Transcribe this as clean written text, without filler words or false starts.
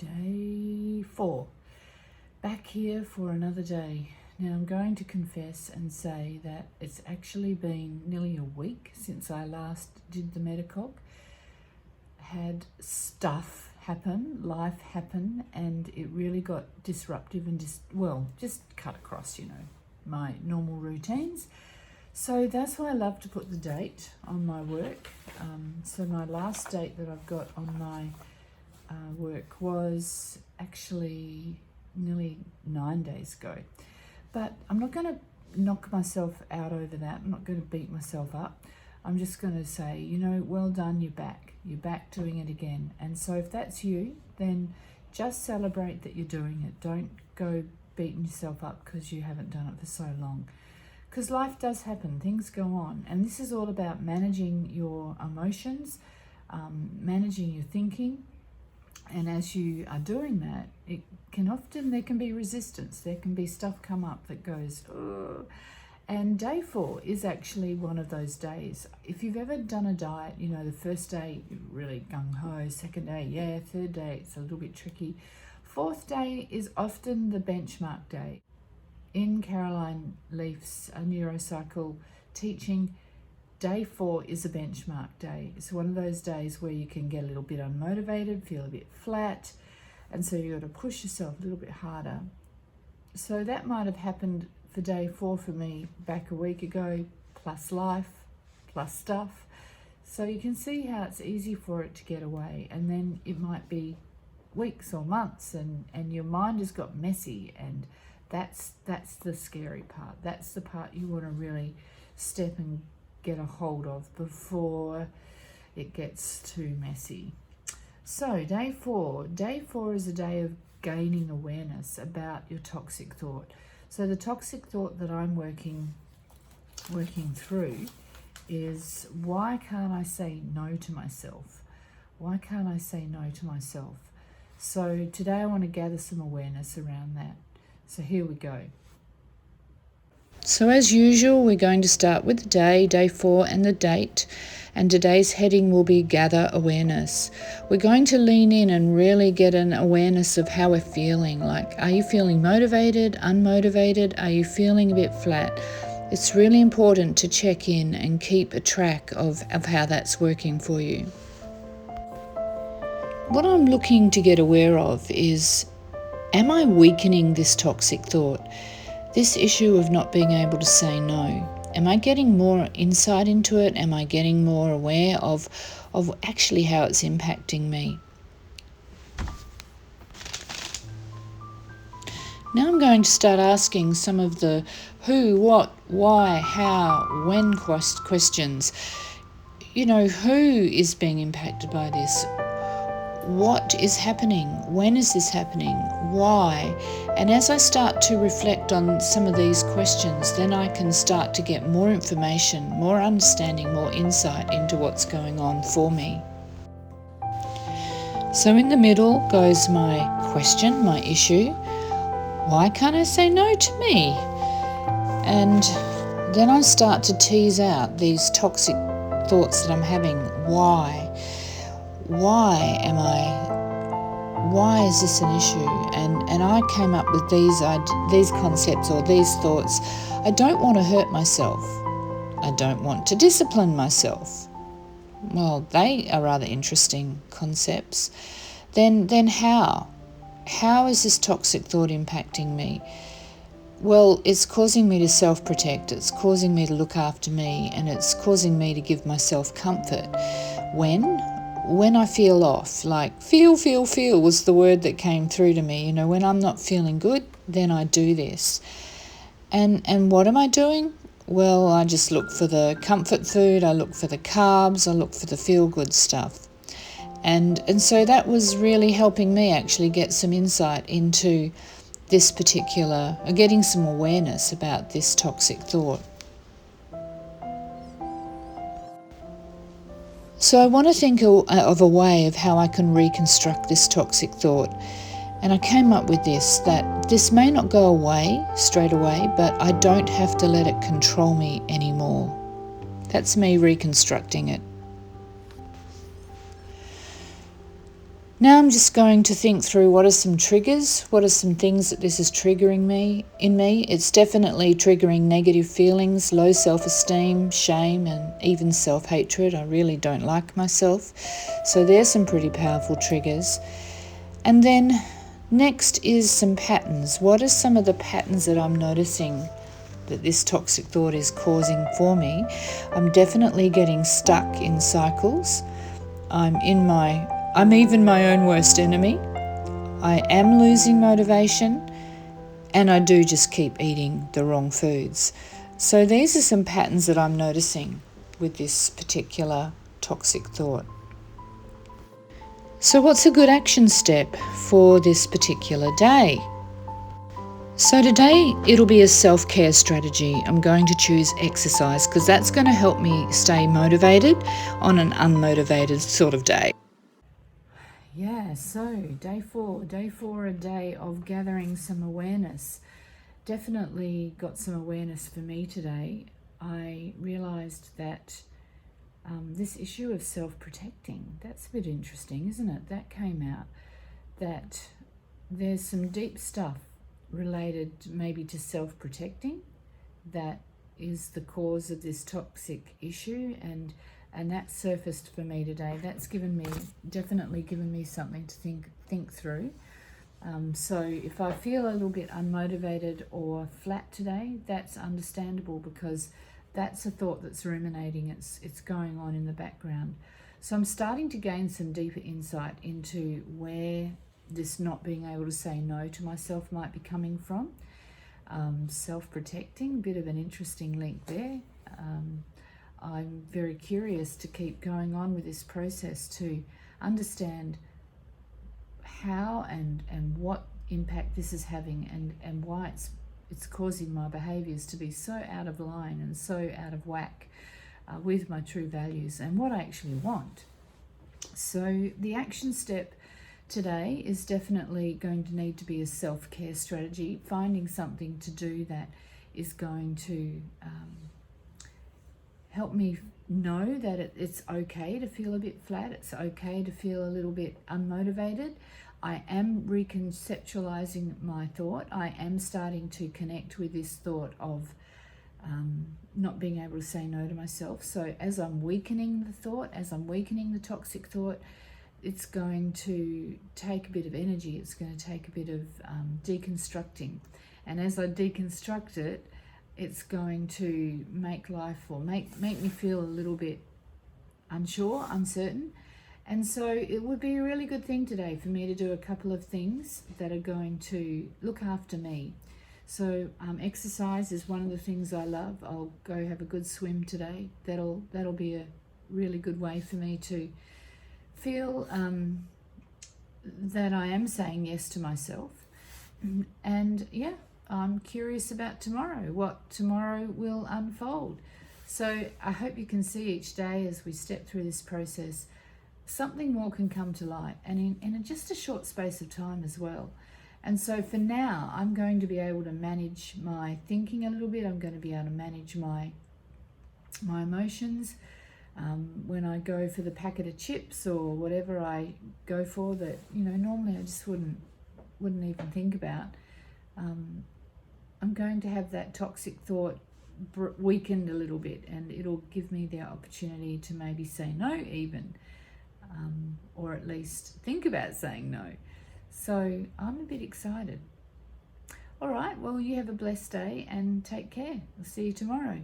Day 4. Back here for another day. Now I'm going to confess and say that it's actually been nearly a week since I last did the Metacog. Had stuff happen, life happen, and it really got disruptive and just cut across, my normal routines. So that's why I love to put the date on my work. So my last date that I've got on my work was actually nearly 9 days ago. But I'm not going to knock myself out over that. I'm not going to beat myself up. I'm just going to say, well done, you're back. You're back doing it again. And so if that's you, then just celebrate that you're doing it. Don't go beating yourself up because you haven't done it for so long. Because life does happen, things go on. And this is all about managing your emotions, managing your thinking. And as you are doing that, there can be resistance. There can be stuff come up that goes, ugh. And day 4 is actually one of those days. If you've ever done a diet, the first day, you're really gung-ho. Second day, yeah. Third day, it's a little bit tricky. Fourth day is often the benchmark day. In Caroline Leaf's neurocycle teaching, day 4 is a benchmark day. It's one of those days where you can get a little bit unmotivated, feel a bit flat, and so you've got to push yourself a little bit harder. So that might have happened for day 4 for me back a week ago, plus life, plus stuff. So you can see how it's easy for it to get away, and then it might be weeks or months, and your mind has got messy, and that's the scary part. That's the part you want to really step and get a hold of before it gets too messy. So day 4 is a day of gaining awareness about your toxic thought. So the toxic thought that I'm working through is, why can't I say no to myself? Why can't I say no to myself? So today I want to gather some awareness around that. So here we go. So as usual, we're going to start with the day 4, and the date. And today's heading will be Gather Awareness. We're going to lean in and really get an awareness of how we're feeling. Like, are you feeling motivated, unmotivated? Are you feeling a bit flat? It's really important to check in and keep a track of how that's working for you. What I'm looking to get aware of is, am I weakening this toxic thought? This issue of not being able to say no. Am I getting more insight into it? Am I getting more aware of actually how it's impacting me? Now I'm going to start asking some of the who, what, why, how, when questions. Who is being impacted by this? What is happening? When is this happening? Why? And as I start to reflect on some of these questions, then I can start to get more information, more understanding, more insight into what's going on for me. So in the middle goes my question, my issue. Why can't I say no to me? And then I start to tease out these toxic thoughts that I'm having. Why? Why is this an issue? And I came up with these concepts or these thoughts. I don't want to hurt myself. I don't want to discipline myself. Well, they are rather interesting concepts. Then how? How is this toxic thought impacting me? Well, it's causing me to self-protect. It's causing me to look after me, and it's causing me to give myself comfort. When I feel off, like feel was the word that came through to me. When I'm not feeling good, then I do this. And what am I doing? Well, I just look for the comfort food, I look for the carbs, I look for the feel-good stuff. And so that was really helping me actually get some insight into this particular, getting some awareness about this toxic thought. So I want to think of a way of how I can reconstruct this toxic thought. And I came up with this, that this may not go away straight away, but I don't have to let it control me anymore. That's me reconstructing it. Now I'm just going to think through what are some triggers, what are some things that this is triggering in me. It's definitely triggering negative feelings, low self-esteem, shame, and even self-hatred. I really don't like myself. So there's some pretty powerful triggers. And then next is some patterns. What are some of the patterns that I'm noticing that this toxic thought is causing for me? I'm definitely getting stuck in cycles. I'm even my own worst enemy. I am losing motivation, and I do just keep eating the wrong foods. So these are some patterns that I'm noticing with this particular toxic thought. So what's a good action step for this particular day? So today it'll be a self-care strategy. I'm going to choose exercise because that's going to help me stay motivated on an unmotivated sort of day. Yeah, so day four, a day of gathering some awareness. Definitely got some awareness for me today. I realised that this issue of self-protecting, that's a bit interesting, isn't it? That came out, that there's some deep stuff related maybe to self-protecting that is the cause of this toxic issue, and that surfaced for me today. That's definitely given me something to think through. So if I feel a little bit unmotivated or flat today, that's understandable because that's a thought that's ruminating. It's going on in the background. So I'm starting to gain some deeper insight into where this not being able to say no to myself might be coming from. Self-protecting, bit of an interesting link there. I'm very curious to keep going on with this process to understand how and what impact this is having and why it's causing my behaviours to be so out of line and so out of whack with my true values and what I actually want. So the action step today is definitely going to need to be a self-care strategy, finding something to do that is going to help me know that it's okay to feel a bit flat, it's okay to feel a little bit unmotivated. I am reconceptualizing my thought. I am starting to connect with this thought of not being able to say no to myself. So as I'm weakening the thought, as I'm weakening the toxic thought, it's going to take a bit of energy. It's going to take a bit of deconstructing. And as I deconstruct it, it's going to make life or make me feel a little bit unsure, uncertain. And so it would be a really good thing today for me to do a couple of things that are going to look after me. So exercise is one of the things I love. I'll go have a good swim today. That'll be a really good way for me to feel that I am saying yes to myself. And yeah, I'm curious about tomorrow, what tomorrow will unfold. So I hope you can see each day as we step through this process, something more can come to light, and in just a short space of time as well. And so for now, I'm going to be able to manage my thinking a little bit. I'm going to be able to manage my emotions. When I go for the packet of chips or whatever I go for that, normally I just wouldn't even think about. I'm going to have that toxic thought weakened a little bit, and it'll give me the opportunity to maybe say no even, or at least think about saying no. So I'm a bit excited. All right, well, you have a blessed day and take care. I'll see you tomorrow.